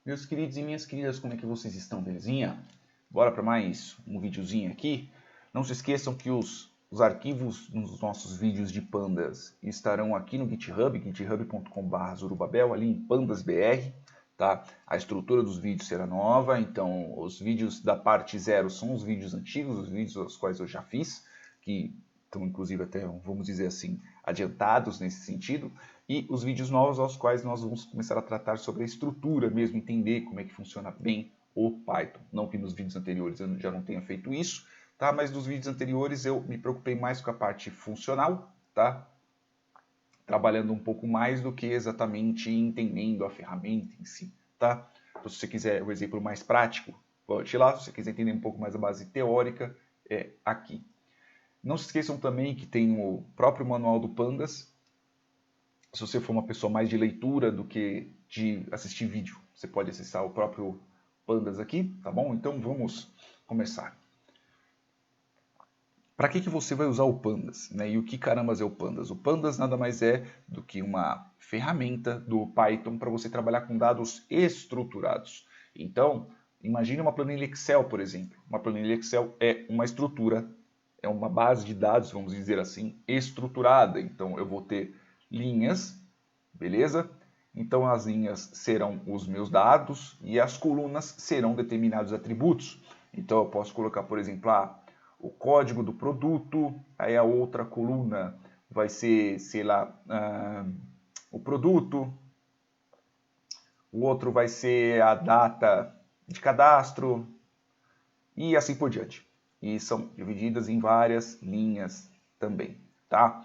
Meus queridos e minhas queridas, como é que vocês estão, belezinha? Bora para mais um videozinho aqui. Não se esqueçam que os arquivos dos nossos vídeos de pandas estarão aqui no GitHub, github.com/zorubabel, ali em pandasbr, tá? A estrutura dos vídeos será nova, então os vídeos da parte 0 são os vídeos antigos, os vídeos aos quais eu já fiz, que estão inclusive até, vamos dizer assim, adiantados nesse sentido, e os vídeos novos aos quais nós vamos começar a tratar sobre a estrutura mesmo, entender como é que funciona bem o Python. Não que nos vídeos anteriores eu já não tenha feito isso, tá? Mas nos vídeos anteriores eu me preocupei mais com a parte funcional, tá? Trabalhando um pouco mais do que exatamente entendendo a ferramenta em si, tá? Então, se você quiser um exemplo mais prático, volte lá. Se você quiser entender um pouco mais a base teórica, é aqui. Não se esqueçam também que tem o próprio manual do Pandas. Se você for uma pessoa mais de leitura do que de assistir vídeo, você pode acessar o próprio Pandas aqui, tá bom? Então vamos começar. Para que você vai usar o Pandas, né? E o que carambas é o Pandas? O Pandas nada mais é do que uma ferramenta do Python para você trabalhar com dados estruturados. Então, imagine uma planilha Excel, por exemplo. Uma planilha Excel é uma estrutura, é uma base de dados, vamos dizer assim, estruturada. Então, eu vou ter linhas, beleza? Então, as linhas serão os meus dados e as colunas serão determinados atributos. Então, eu posso colocar, por exemplo, o código do produto, aí a outra coluna vai ser, sei lá, o produto, o outro vai ser a data de cadastro e assim por diante. E são divididas em várias linhas também, tá?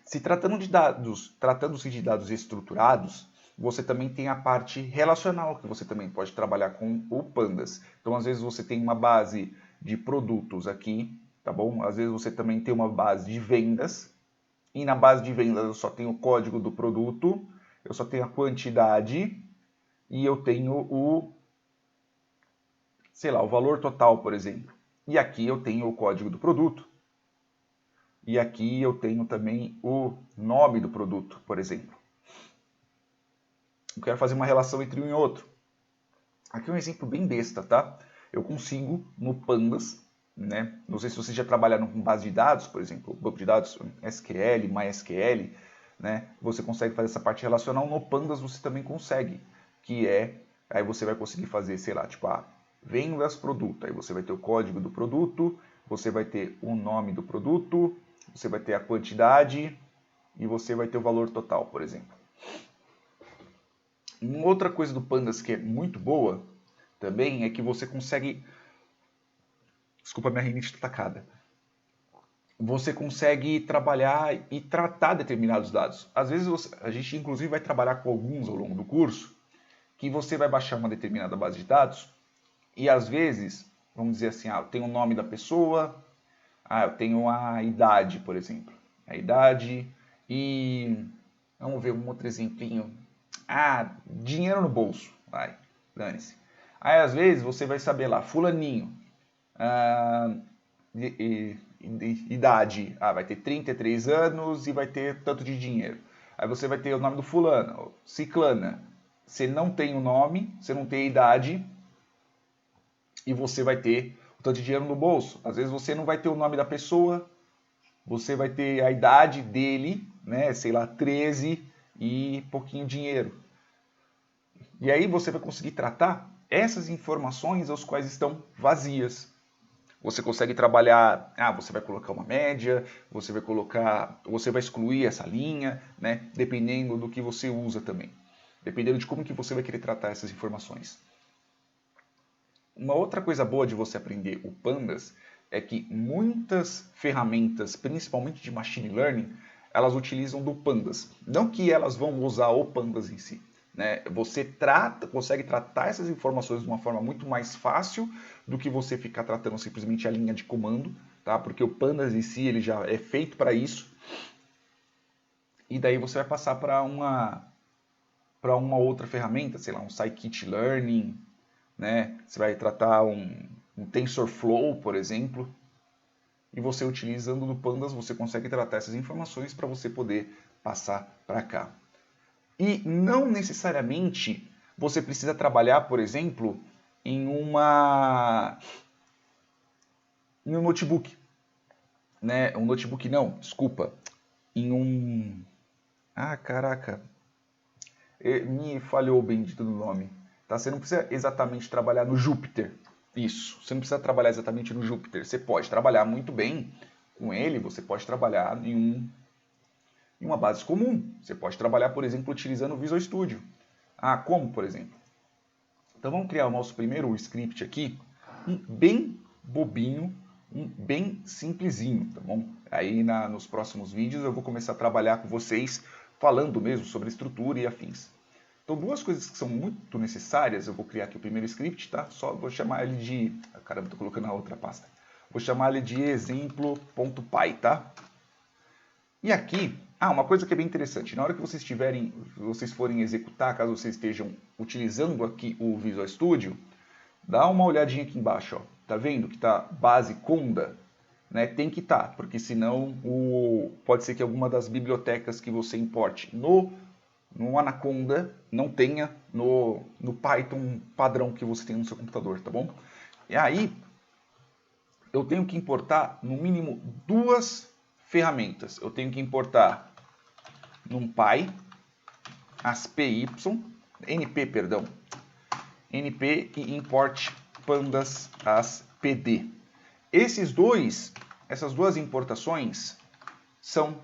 Se tratando-se de dados estruturados, você também tem a parte relacional, que você também pode trabalhar com o Pandas. Então, às vezes você tem uma base de produtos aqui, tá bom? Às vezes você também tem uma base de vendas, e na base de vendas eu só tenho o código do produto, eu só tenho a quantidade, e eu tenho sei lá, o valor total, por exemplo. E aqui eu tenho o código do produto. E aqui eu tenho também o nome do produto, por exemplo. Eu quero fazer uma relação entre um e outro. Aqui é um exemplo bem besta, tá? Eu consigo, no Pandas, né? Não sei se vocês já trabalharam com base de dados, por exemplo, banco de dados SQL, MySQL, né? Você consegue fazer essa parte relacional. No Pandas você também consegue, que é, aí você vai conseguir fazer, sei lá, tipo, vendas produto. Aí você vai ter o código do produto, você vai ter o nome do produto, você vai ter a quantidade e você vai ter o valor total, por exemplo. Uma outra coisa do Pandas que é muito boa também é que você consegue... Desculpa, minha rinite está atacada. Você consegue trabalhar e tratar determinados dados. Às vezes a gente inclusive vai trabalhar com alguns ao longo do curso, que você vai baixar uma determinada base de dados e às vezes, vamos dizer assim, eu tenho o nome da pessoa, eu tenho a idade, por exemplo. A idade e... Vamos ver um outro exemplinho. Dinheiro no bolso. Vai, dane-se. Aí às vezes você vai saber lá, fulaninho, idade, vai ter 33 anos e vai ter tanto de dinheiro. Aí você vai ter o nome do fulano, ciclana. Você não tem o nome, você não tem a idade e você vai ter o tanto de dinheiro no bolso. Às vezes você não vai ter o nome da pessoa, você vai ter a idade dele, né, sei lá, 13 e pouquinho dinheiro. E aí você vai conseguir tratar essas informações as quais estão vazias. Você consegue trabalhar, você vai colocar uma média, você vai excluir essa linha, né, dependendo do que você usa também. Dependendo de como que você vai querer tratar essas informações. Uma outra coisa boa de você aprender o Pandas é que muitas ferramentas, principalmente de machine learning, elas utilizam do Pandas. Não que elas vão usar o Pandas em si. Né? Você consegue tratar essas informações de uma forma muito mais fácil do que você ficar tratando simplesmente a linha de comando, tá? Porque o Pandas em si ele já é feito para isso. E daí você vai passar para uma outra ferramenta, sei lá, um scikit-learn, né? Você vai tratar um TensorFlow, por exemplo, e você utilizando do Pandas você consegue tratar essas informações para você poder passar para cá. E não necessariamente você precisa trabalhar, por exemplo, em um notebook, né? Um notebook não, desculpa, em um... Ah, caraca, me falhou o bendito do nome. Tá? Você não precisa exatamente trabalhar no Júpiter. Isso, você não precisa trabalhar exatamente no Júpiter. Você pode trabalhar muito bem com ele, você pode trabalhar em uma base comum. Você pode trabalhar, por exemplo, utilizando o Visual Studio. Ah, como, por exemplo? Então vamos criar o nosso primeiro script aqui, um bem bobinho, um bem simplesinho, tá bom? Aí nos próximos vídeos eu vou começar a trabalhar com vocês falando mesmo sobre estrutura e afins. Então, duas coisas que são muito necessárias, eu vou criar aqui o primeiro script, tá? Só vou chamar ele de... Caramba, estou colocando na outra pasta. Vou chamar ele de exemplo.py, tá? E aqui, uma coisa que é bem interessante. Na hora que vocês forem executar, caso vocês estejam utilizando aqui o Visual Studio, dá uma olhadinha aqui embaixo, ó. Tá vendo que tá base Conda? Né? Tem que estar, porque senão pode ser que alguma das bibliotecas que você importe no Anaconda não tenha no Python padrão que você tem no seu computador, tá bom? E aí, eu tenho que importar no mínimo duas ferramentas. Eu tenho que importar NumPy, as PY, NP, perdão, NP e import pandas as PD. Essas duas importações são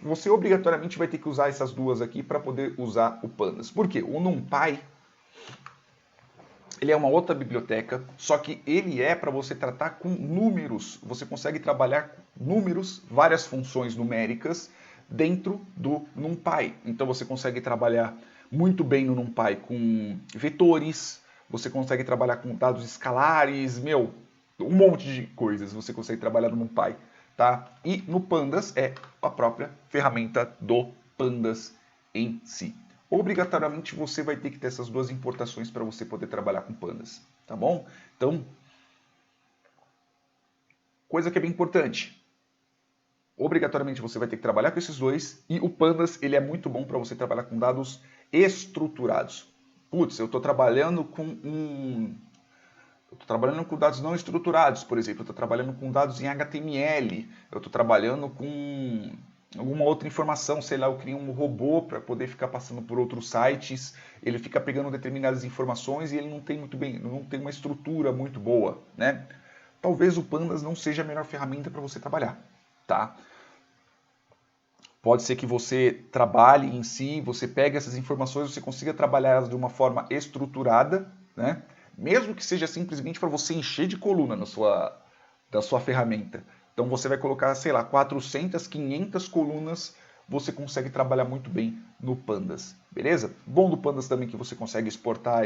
você obrigatoriamente vai ter que usar essas duas aqui para poder usar o pandas. Por quê? O NumPy ele é uma outra biblioteca, só que ele é para você tratar com números. Você consegue trabalhar com números, várias funções numéricas dentro do NumPy. Então você consegue trabalhar muito bem no NumPy com vetores, você consegue trabalhar com dados escalares, um monte de coisas você consegue trabalhar no NumPy. Tá? E no Pandas é a própria ferramenta do Pandas em si. Obrigatoriamente você vai ter que ter essas duas importações para você poder trabalhar com Pandas, tá bom? Então, coisa que é bem importante. Obrigatoriamente você vai ter que trabalhar com esses dois e o Pandas ele é muito bom para você trabalhar com dados estruturados. Putz, eu estou trabalhando com dados não estruturados, por exemplo. Eu estou trabalhando com dados em HTML. Eu estou trabalhando com alguma outra informação. Sei lá, eu criei um robô para poder ficar passando por outros sites. Ele fica pegando determinadas informações e ele não tem uma estrutura muito boa, né? Talvez o Pandas não seja a melhor ferramenta para você trabalhar, tá? Pode ser que você trabalhe em si, você pegue essas informações, você consiga trabalhar elas de uma forma estruturada, né? Mesmo que seja simplesmente para você encher de coluna da sua ferramenta. Então você vai colocar, sei lá, 400, 500 colunas, você consegue trabalhar muito bem no Pandas, beleza? Bom do Pandas também que você consegue exportar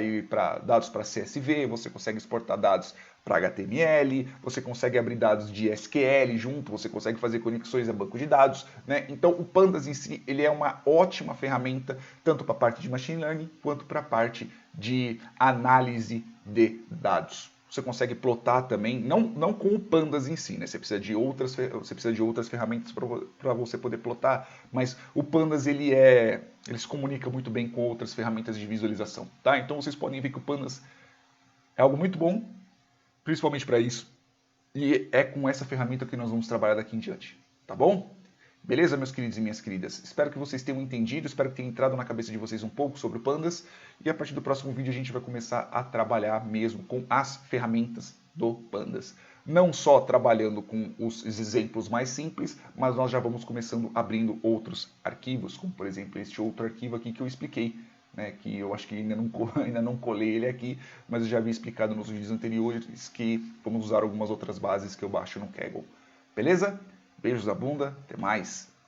dados para CSV, você consegue exportar dados para HTML, você consegue abrir dados de SQL junto, você consegue fazer conexões a banco de dados, né? Então o Pandas em si ele é uma ótima ferramenta tanto para a parte de machine learning quanto para a parte de análise de dados. Você consegue plotar também, não com o Pandas em si, né? Você precisa de outras ferramentas para você poder plotar, mas o Pandas ele se comunica muito bem com outras ferramentas de visualização, tá? Então vocês podem ver que o Pandas é algo muito bom, principalmente para isso, e é com essa ferramenta que nós vamos trabalhar daqui em diante, tá bom? Beleza, meus queridos e minhas queridas? Espero que vocês tenham entendido, espero que tenha entrado na cabeça de vocês um pouco sobre o Pandas. E a partir do próximo vídeo a gente vai começar a trabalhar mesmo com as ferramentas do Pandas. Não só trabalhando com os exemplos mais simples, mas nós já vamos começando abrindo outros arquivos, como por exemplo este outro arquivo aqui que eu expliquei, né, que eu acho que ainda não colei ele aqui, mas eu já havia explicado nos vídeos anteriores que vamos usar algumas outras bases que eu baixo no Kaggle. Beleza? Beijos da bunda, até mais!